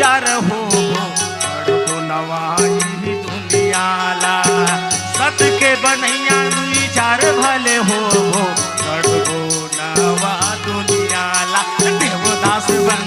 विचार हो गो नवाई दुनियाला सत के बनैया विचार भले हो गो नवा दुनियाला देवदास बन